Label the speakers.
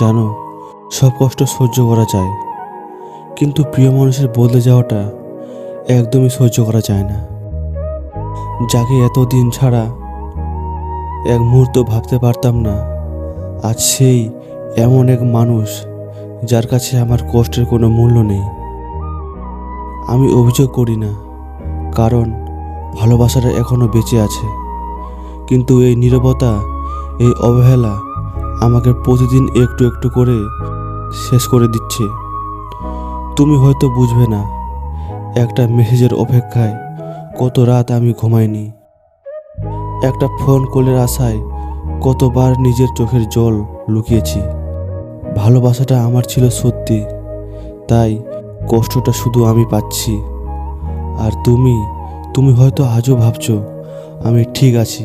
Speaker 1: জানো, সব কষ্ট সহ্য করা যায়, কিন্তু প্রিয় মানুষের বদলে যাওয়াটা একদমই সহ্য করা যায় না। যাকে এতদিন ছাড়া এক মুহূর্ত ভাবতে পারতাম না, আজ সেই এমন এক মানুষ যার কাছে আমার কষ্টের কোনো মূল্য নেই। আমি অভিযোগ করি না, কারণ ভালোবাসাটা এখনো বেঁচে আছে, কিন্তু এই নীরবতা, এই অবহেলা আমাকে প্রতিদিন একটু একটু করে শেষ করে দিচ্ছে। তুমি হয়তো বুঝবে না, একটা মেসেজের অপেক্ষায় কত রাত আমি ঘুমাইনি, একটা ফোন কলের আশায় কতবার নিজের চোখের জল লুকিয়েছি। ভালোবাসাটা আমার ছিল সত্যি, তাই কষ্টটা শুধু আমি পাচ্ছি। আর তুমি হয়তো আজও ভাবছো আমি ঠিক আছি,